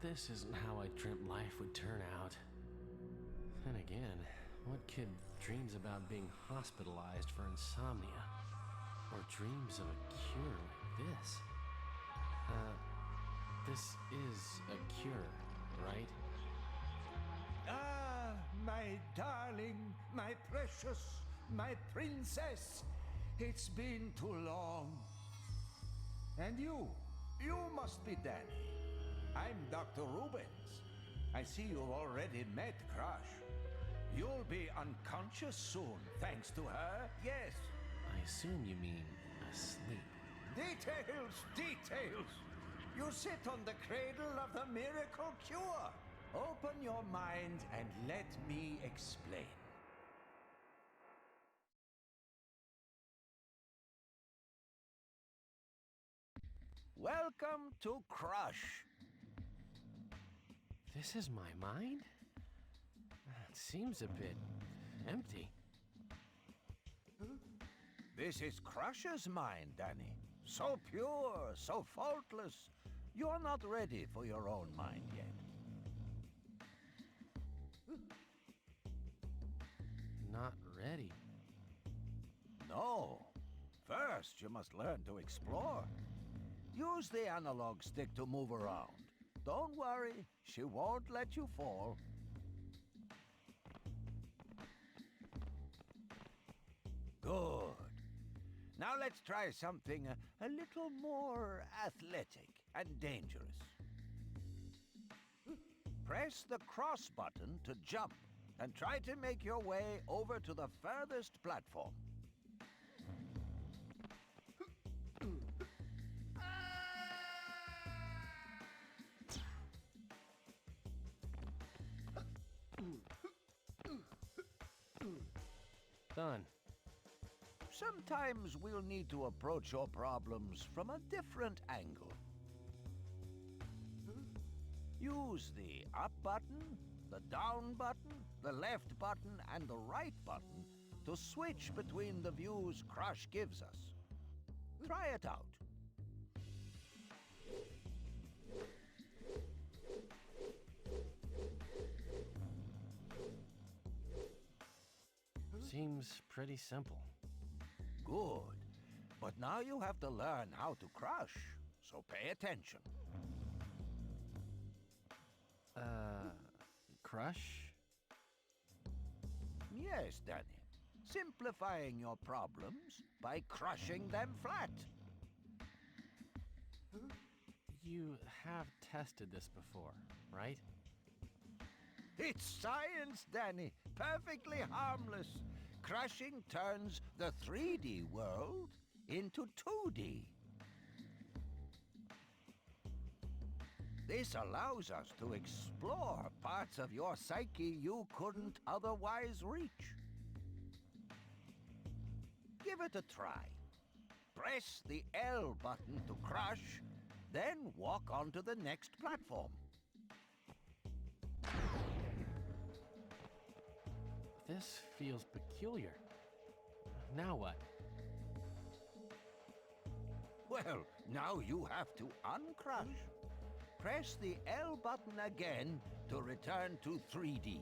This isn't how I dreamt life would turn out. Then again, what kid dreams about being hospitalized for insomnia? Or dreams of a cure like this? This is a cure, right? Ah, my darling, my precious, my princess. It's been too long. And you must be Danny. I'm Dr. Rubens. I see you've already met Crush. You'll be unconscious soon, thanks to her, yes. I assume you mean asleep. Details, details. You sit on the cradle of the miracle cure. Open your mind and let me explain. Welcome to Crush. This is my mind? It seems a bit empty. This is Crush's mind, Danny. So pure, so faultless. You're not ready for your own mind yet. Not ready. No. First, you must learn to explore. Use the analog stick to move around. Don't worry, she won't let you fall. Good. Now let's try something a little more athletic and dangerous. Press the cross button to jump and try to make your way over to the furthest platform. Done. Sometimes we'll need to approach your problems from a different angle. Use the up button, the down button, the left button, and the right button to switch between the views Crush gives us. Try it out. Seems pretty simple. Good. But now you have to learn how to crush, so pay attention. Crush? Yes, Danny. Simplifying your problems by crushing them flat. You have tested this before, right? It's science, Danny. Perfectly harmless. Crushing turns the 3D world into 2D. This allows us to explore parts of your psyche you couldn't otherwise reach. Give it a try. Press the L button to crush, then walk onto the next platform. This feels peculiar. Now what? Well, now you have to uncrush. Press the L button again to return to 3D.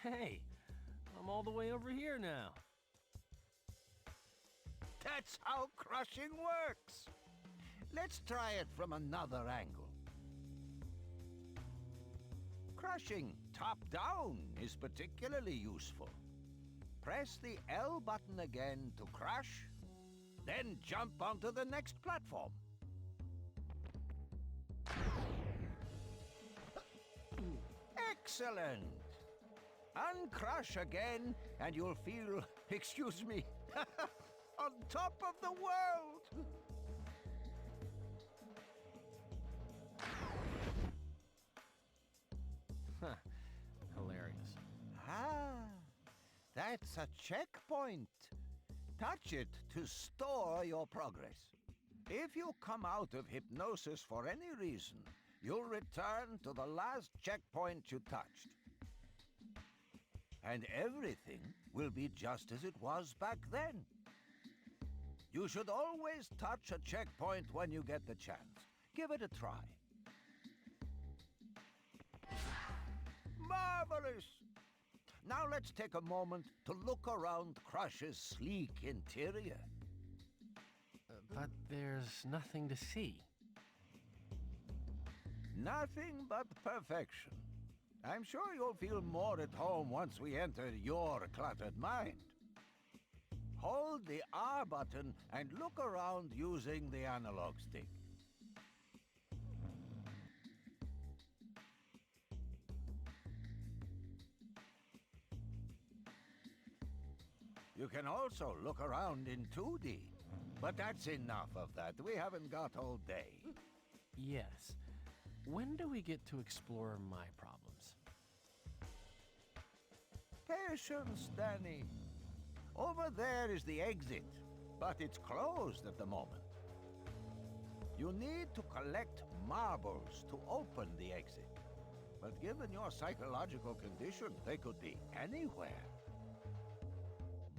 Hey, I'm all the way over here now. That's how crushing works. Let's try it from another angle. Crushing top-down is particularly useful. Press the L button again to crush, then jump onto the next platform. Excellent! Uncrush again, and you'll feel, excuse me, on top of the world! Huh. Hilarious. Ah, that's a checkpoint. Touch it to store your progress. If you come out of hypnosis for any reason, you'll return to the last checkpoint you touched. And everything will be just as it was back then. You should always touch a checkpoint when you get the chance. Give it a try. Marvelous! Now let's take a moment to look around Crush's sleek interior. But there's nothing to see. Nothing but perfection. I'm sure you'll feel more at home once we enter your cluttered mind. Hold the R button and look around using the analog stick. You can also look around in 2D, but that's enough of that. We haven't got all day. Yes. When do we get to explore my problems? Patience, Danny. Over there is the exit, but it's closed at the moment. You need to collect marbles to open the exit. But given your psychological condition, they could be anywhere.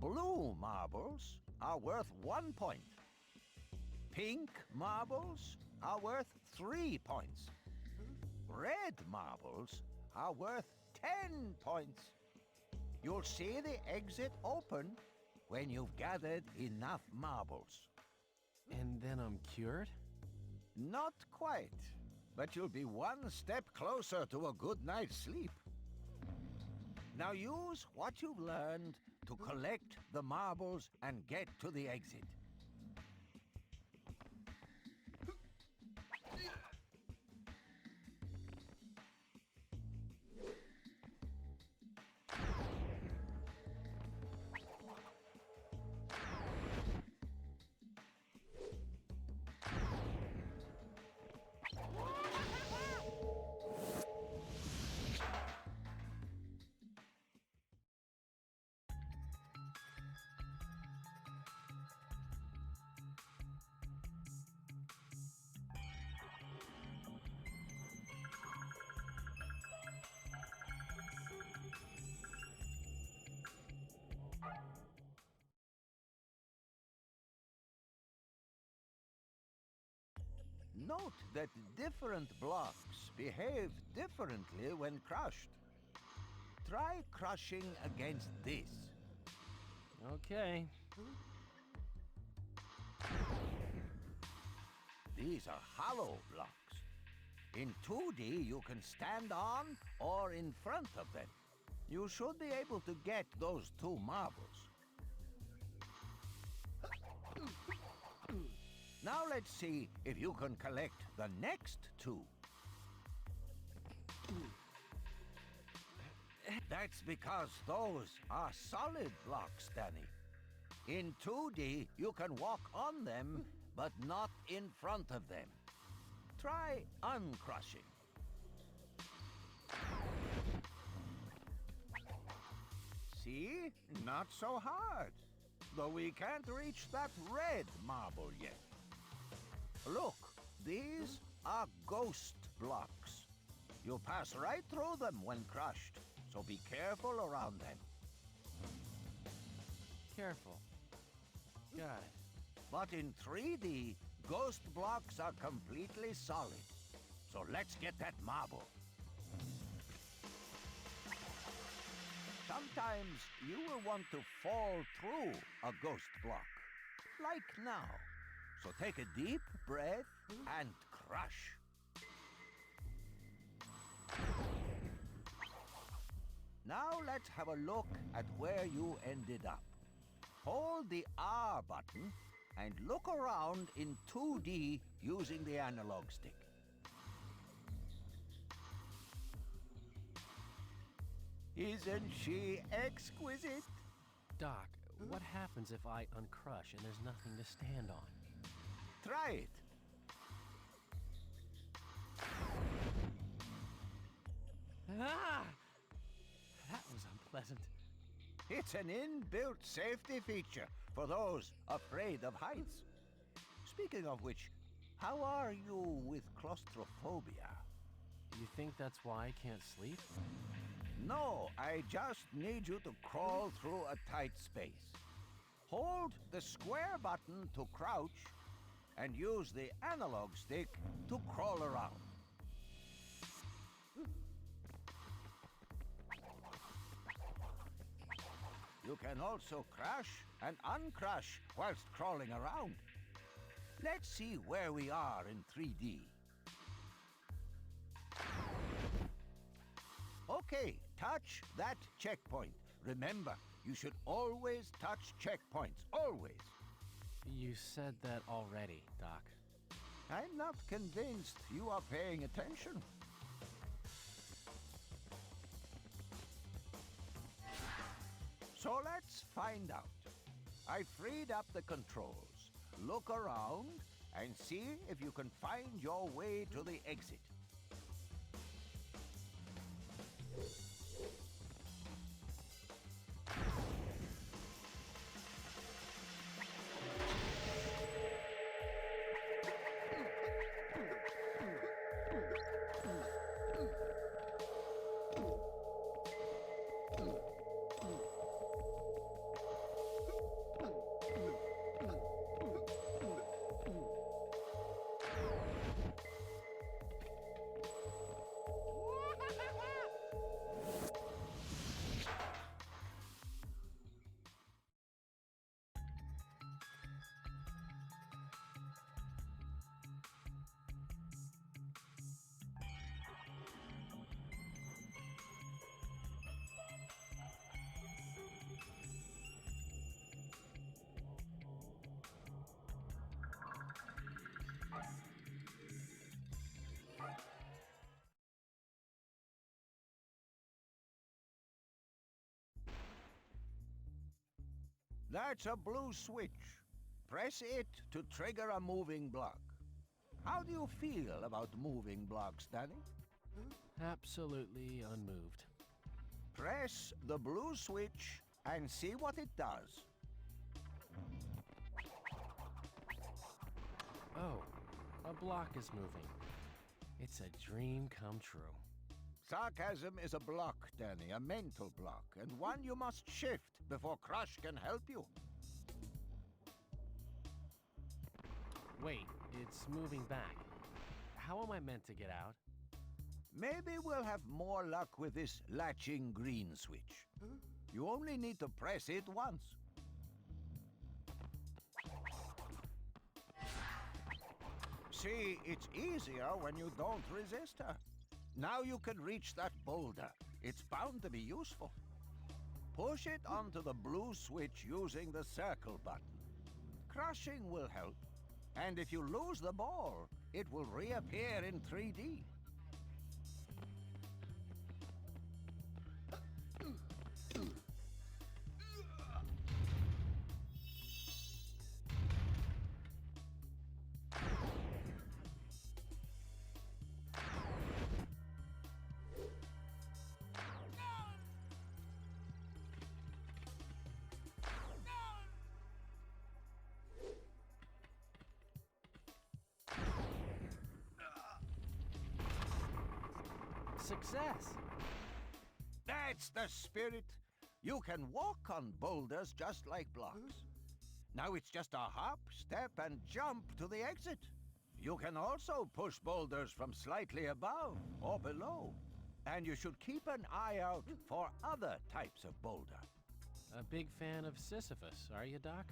Blue marbles are worth 1 point. Pink marbles are worth 3 points. Red marbles are worth 10 points. You'll see the exit open when you've gathered enough marbles. And then I'm cured? Not quite, but you'll be one step closer to a good night's sleep. Now use what you've learned to collect the marbles and get to the exit. Note that different blocks behave differently when crushed. Try crushing against this. Okay. These are hollow blocks. In 2D, you can stand on or in front of them. You should be able to get those 2 marbles. Now let's see if you can collect the next 2. That's because those are solid blocks, Danny. In 2D, you can walk on them, but not in front of them. Try uncrushing. See? Not so hard. Though we can't reach that red marble yet. Look, these are ghost blocks. You'll pass right through them when crushed, so be careful around them. Careful. Got it. But in 3D, ghost blocks are completely solid. So let's get that marble. Sometimes you will want to fall through a ghost block, like now. So take a deep breath and crush. Now let's have a look at where you ended up. Hold the R button and look around in 2D using the analog stick. Isn't she exquisite? Doc, what happens if I uncrush and there's nothing to stand on? Try it. Ah! That was unpleasant. It's an inbuilt safety feature for those afraid of heights. Speaking of which, how are you with claustrophobia? You think that's why I can't sleep? No, I just need you to crawl through a tight space. Hold the square button to crouch and use the analog stick to crawl around. You can also crash and uncrash whilst crawling around. Let's see where we are in 3D. Okay, touch that checkpoint. Remember, you should always touch checkpoints, always. You said that already, Doc. I'm not convinced you are paying attention. So let's find out. I freed up the controls. Look around and see if you can find your way to the exit. That's a blue switch. Press it to trigger a moving block. How do you feel about moving blocks, Danny? Absolutely unmoved. Press the blue switch and see what it does. Oh, a block is moving. It's a dream come true. Sarcasm is a block, Danny, a mental block, and one you must shift before Crush can help you. Wait, it's moving back. How am I meant to get out? Maybe we'll have more luck with this latching green switch. You only need to press it once. See, it's easier when you don't resist her. Now you can reach that boulder. It's bound to be useful. Push it onto the blue switch using the circle button. Crushing will help. And if you lose the ball, it will reappear in 3D. Success! That's the spirit. You can walk on boulders just like blocks. Now it's just a hop, step, and jump to the exit. You can also push boulders from slightly above or below. And you should keep an eye out for other types of boulder. A big fan of Sisyphus, are you, Doc?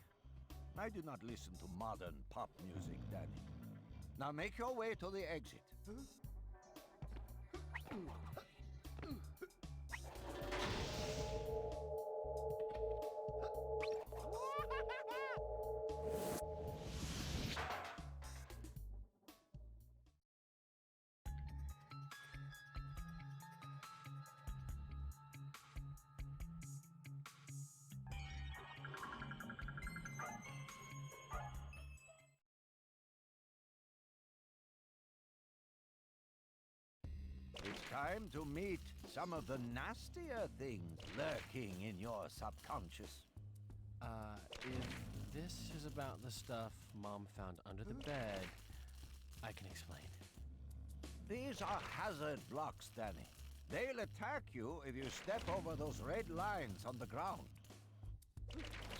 I do not listen to modern pop music, Danny. Now make your way to the exit. It's time to meet some of the nastier things lurking in your subconscious. If this is about the stuff Mom found under the bed, I can explain. These are hazard blocks, Danny. They'll attack you if you step over those red lines on the ground.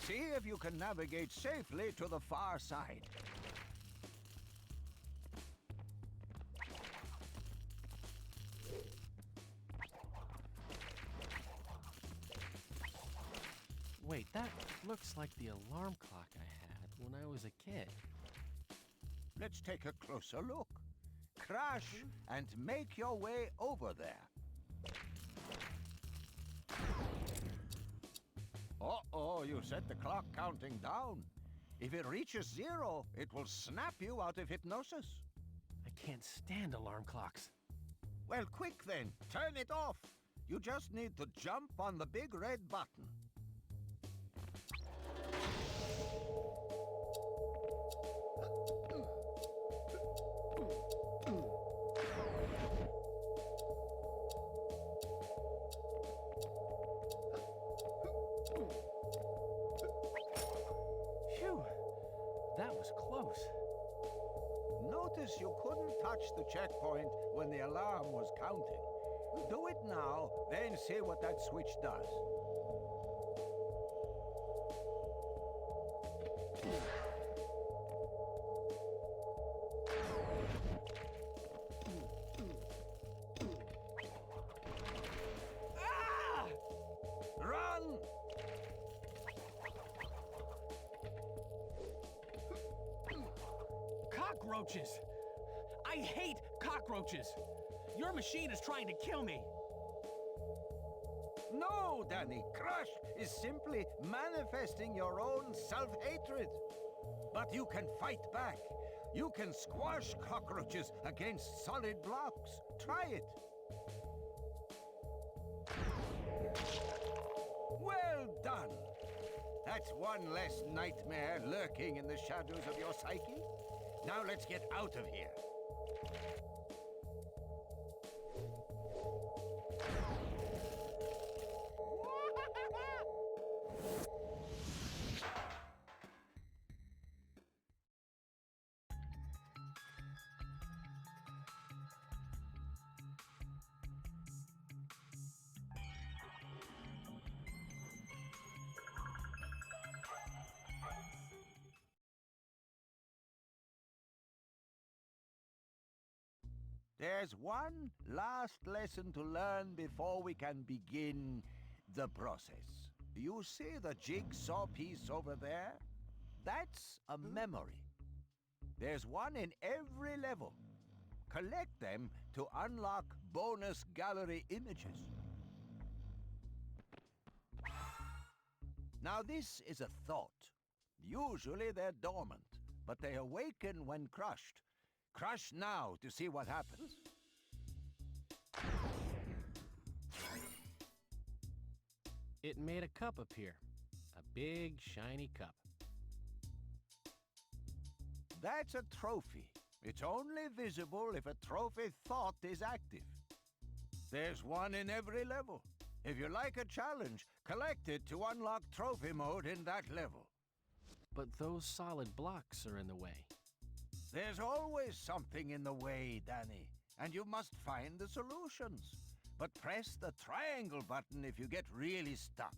See if you can navigate safely to the far side. Wait, that looks like the alarm clock I had when I was a kid. Let's take a closer look. Crash and make your way over there. Uh-oh, you set the clock counting down. If it reaches 0, it will snap you out of hypnosis. I can't stand alarm clocks. Well, quick then, turn it off. You just need to jump on the big red button. Phew, that was close. Notice you couldn't touch the checkpoint when the alarm was counting. Do it now, then see what that switch does. Ah! Run! Cockroaches! I hate cockroaches! Your machine is trying to kill me! No, Danny, Crush is simply manifesting your own self-hatred. But you can fight back. You can squash cockroaches against solid blocks. Try it. Well done. That's one less nightmare lurking in the shadows of your psyche. Now let's get out of here. There's one last lesson to learn before we can begin the process. You see the jigsaw piece over there? That's a memory. There's one in every level. Collect them to unlock bonus gallery images. Now this is a thought. Usually they're dormant, but they awaken when crushed. Crush now to see what happens. It made a cup appear. A big, shiny cup. That's a trophy. It's only visible if a trophy thought is active. There's one in every level. If you like a challenge, collect it to unlock trophy mode in that level. But those solid blocks are in the way. There's always something in the way, Danny, and you must find the solutions. But press the triangle button if you get really stuck.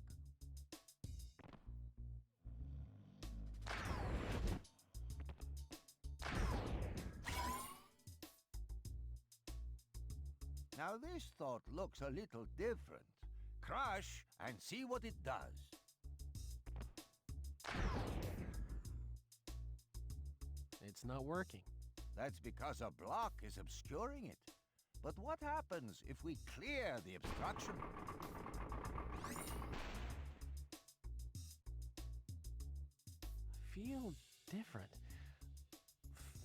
Now this thought looks a little different. Crush and see what it does. It's not working. That's because a block is obscuring it. But what happens if we clear the obstruction? Feel different.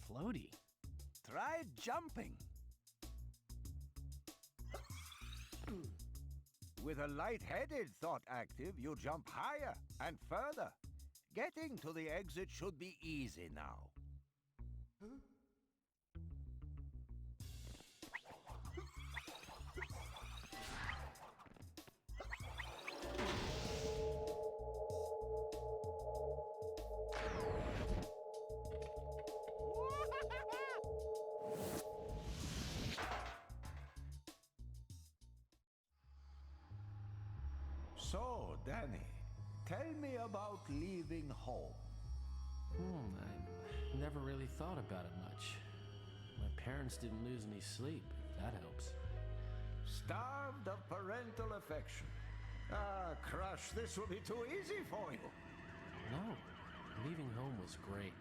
Floaty. Try jumping. With a light-headed thought active, you jump higher and further. Getting to the exit should be easy now. So, Danny, tell me about leaving home. I never really thought about it much. My parents didn't lose any sleep, if that helps. Starved of parental affection. Ah, Crush, this will be too easy for you. No, leaving home was great.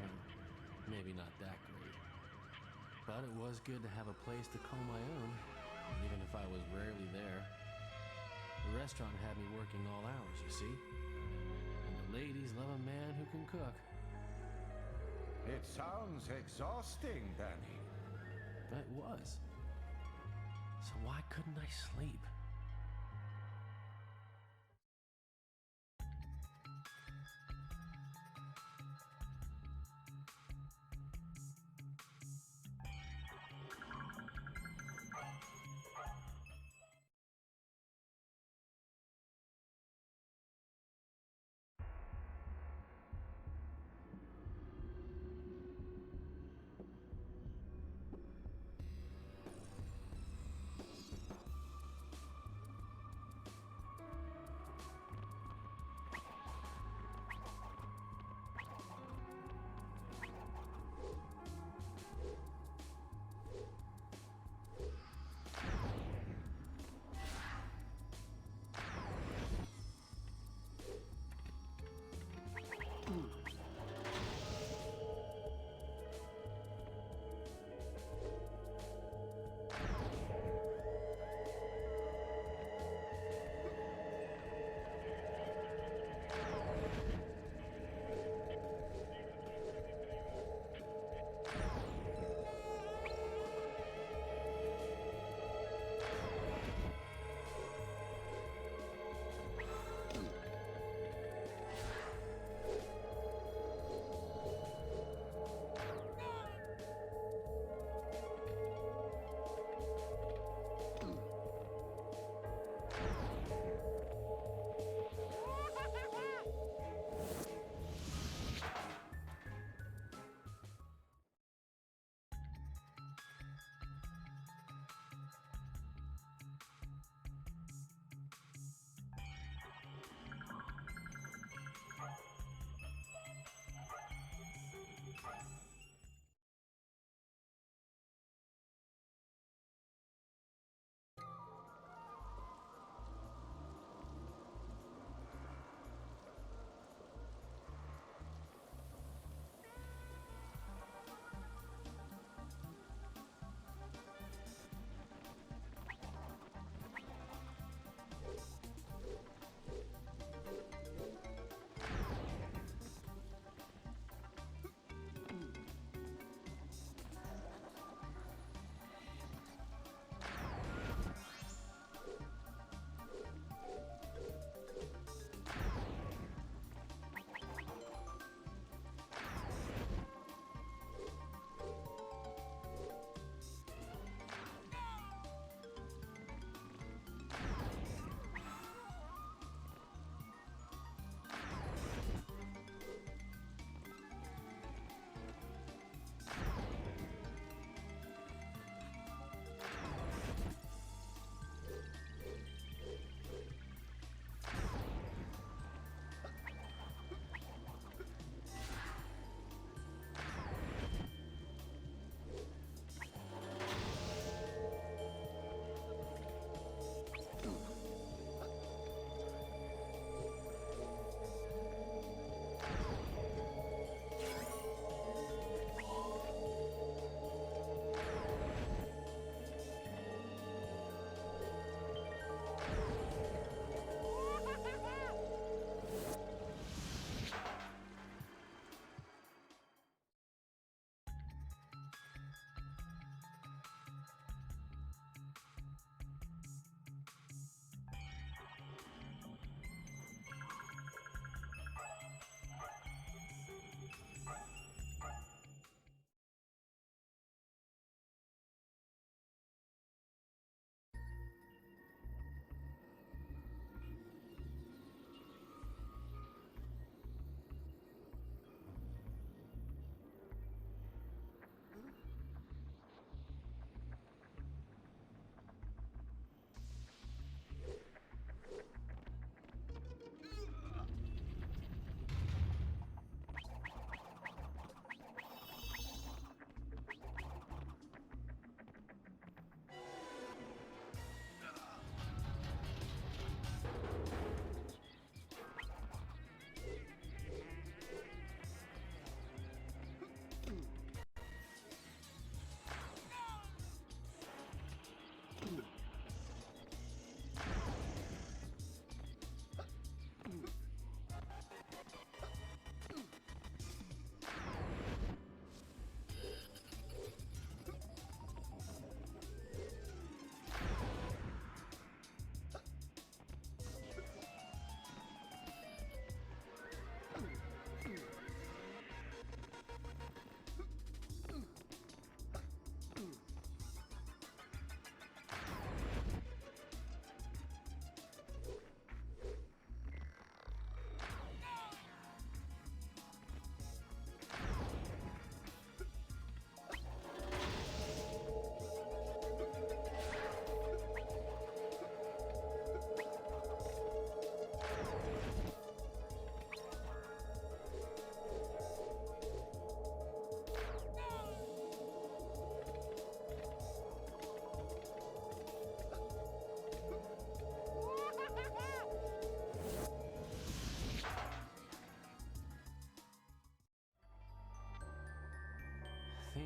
Well, maybe not that great. But it was good to have a place to call my own, even if I was rarely there. The restaurant had me working all hours, you see. And the ladies love a man who can cook. It sounds exhausting, Danny. It was. So why couldn't I sleep?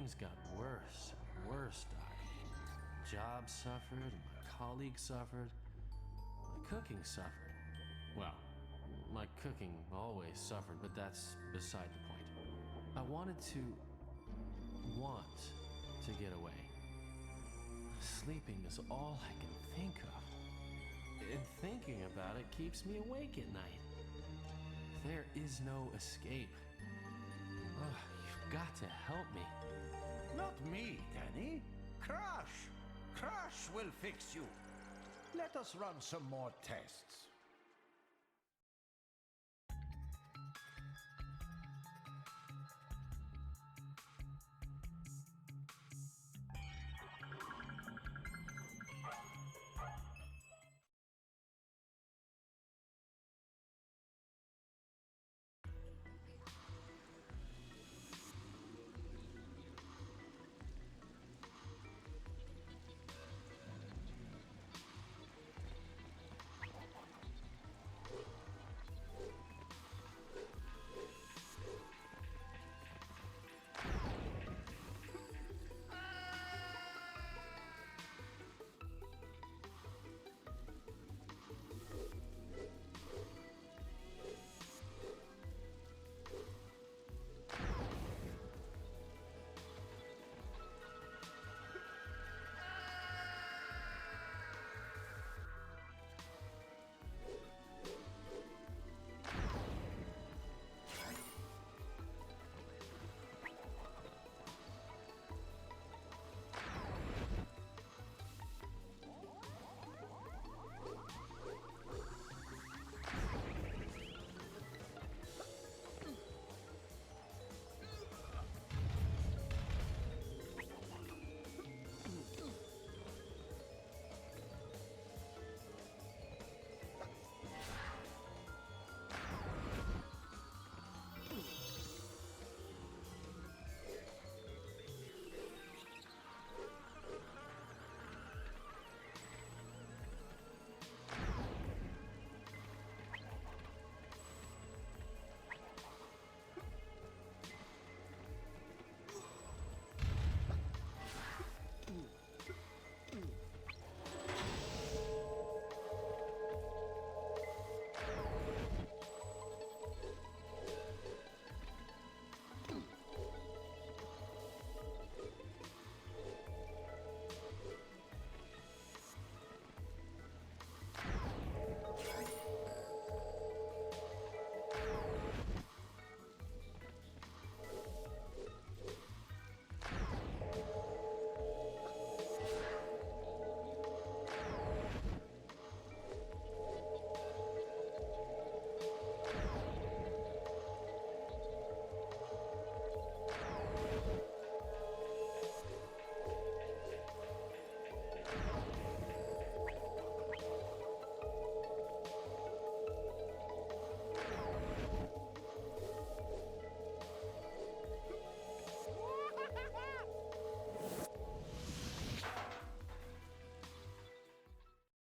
Things got worse and worse, Doc. Jobs suffered, and my colleagues suffered. My cooking suffered. Well, my cooking always suffered, but that's beside the point. I want to get away. Sleeping is all I can think of. And thinking about it keeps me awake at night. There is no escape. Oh, you've got to help me. Not me, Danny. Crash! Crash will fix you. Let us run some more tests.